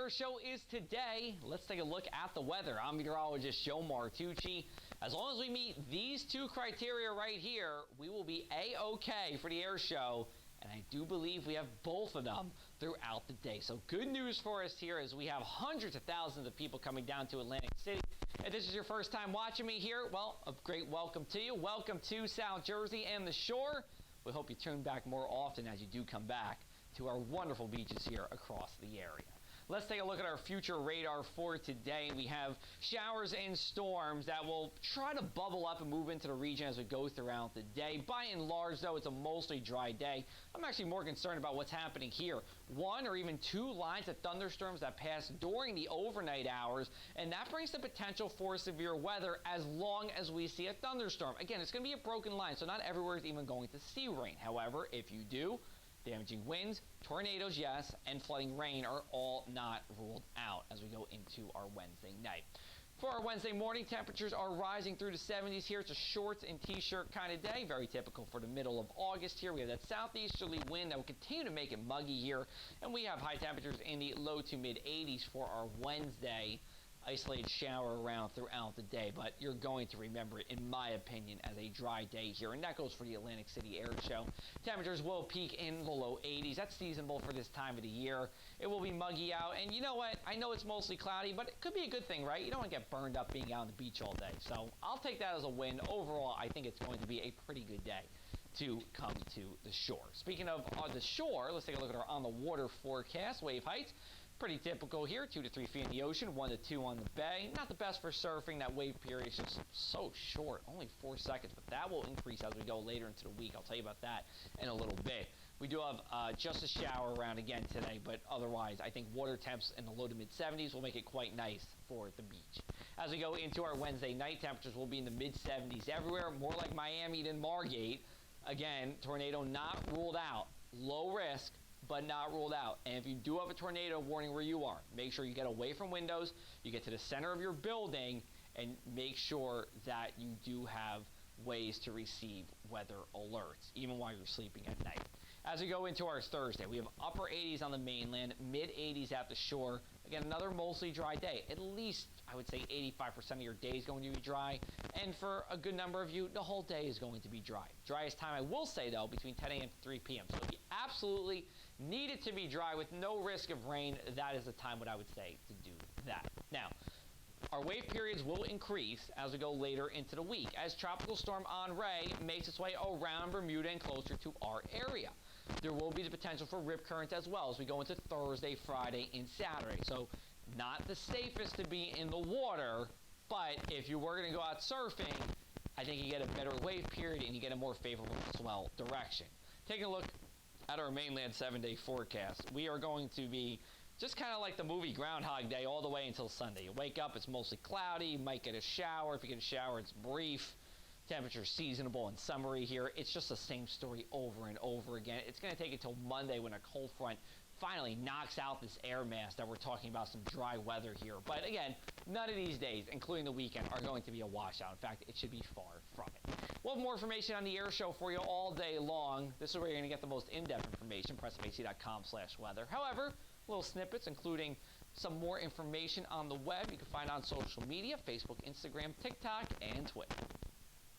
Air Show is today. Let's take a look at the weather. I'm meteorologist Joe Martucci. As long as we meet these two criteria right here, we will be A-OK for the air show. And I do believe we have both of them throughout the day. So good news for us here as we have hundreds of thousands of people coming down to Atlantic City. If this is your first time watching me here, well, a great welcome to you. Welcome to South Jersey and the shore. We hope you tune back more often as you do come back to our wonderful beaches here across the area. Let's take a look at our future radar for today. We have showers and storms that will try to bubble up and move into the region as we go throughout the day. By and large, though, it's a mostly dry day. I'm actually more concerned about what's happening here. One or even two lines of thunderstorms that pass during the overnight hours, and that brings the potential for severe weather as long as we see a thunderstorm. Again, it's going to be a broken line, so not everywhere is even going to see rain. However, if you do, damaging winds, tornadoes, yes, and flooding rain are all not ruled out as we go into our Wednesday night. For our Wednesday morning, temperatures are rising through the 70s here. It's a shorts and t-shirt kind of day, very typical for the middle of August here. We have that southeasterly wind that will continue to make it muggy here, and we have high temperatures in the low to mid 80s for our Wednesday. Isolated shower around throughout the day, but you're going to remember it, in my opinion, as a dry day here, and that goes for the Atlantic City Airshow. Temperatures will peak in the low 80s. That's seasonable for this time of the year. It will be muggy out, and you know what? I know it's mostly cloudy, but it could be a good thing, right? You don't want to get burned up being out on the beach all day, so I'll take that as a win. Overall, I think it's going to be a pretty good day to come to the shore. Speaking of the shore, let's take a look at our on-the-water forecast. Wave heights, pretty typical here, 2 to 3 feet in the ocean, 1 to 2 on the bay. Not the best for surfing. That wave period is just so short, only 4 seconds, but that will increase as we go later into the week. I'll tell you about that in a little bit. We do have just a shower around again today, but otherwise, I think water temps in the low to mid 70s will make it quite nice for the beach. As we go into our Wednesday night, temperatures will be in the mid 70s everywhere, more like Miami than Margate. Again, tornado not ruled out. Low risk, but not ruled out. And if you do have a tornado warning where you are, make sure you get away from windows, you get to the center of your building, and make sure that you do have ways to receive weather alerts, even while you're sleeping at night. As we go into our Thursday, we have upper 80s on the mainland, mid 80s at the shore. Again, another mostly dry day. At least, I would say 85% of your day is going to be dry. And for a good number of you, the whole day is going to be dry. Driest time, I will say, though, between 10 a.m. to 3 p.m. So if you absolutely need it to be dry with no risk of rain, that is the time what I would say to do that. Now, our wave periods will increase as we go later into the week as Tropical Storm Henri makes its way around Bermuda and closer to our area. There will be the potential for rip currents as well as we go into Thursday, Friday, and Saturday. So not the safest to be in the water, but if you were going to go out surfing, I think you get a better wave period and you get a more favorable swell direction. Taking a look at our mainland 7-day forecast, we are going to be just kind of like the movie Groundhog Day all the way until Sunday. You wake up, it's mostly cloudy, you might get a shower. If you get a shower, it's brief. Temperature seasonable and summery here. It's just the same story over and over again. It's going to take until Monday when a cold front finally knocks out this air mass that we're talking about some dry weather here. But again, none of these days, including the weekend, are going to be a washout. In fact, it should be far from it. We'll have more information on the air show for you all day long. This is where you're going to get the most in-depth information, pressafac.com/weather. However, little snippets, including some more information on the web you can find on social media, Facebook, Instagram, TikTok, and Twitter.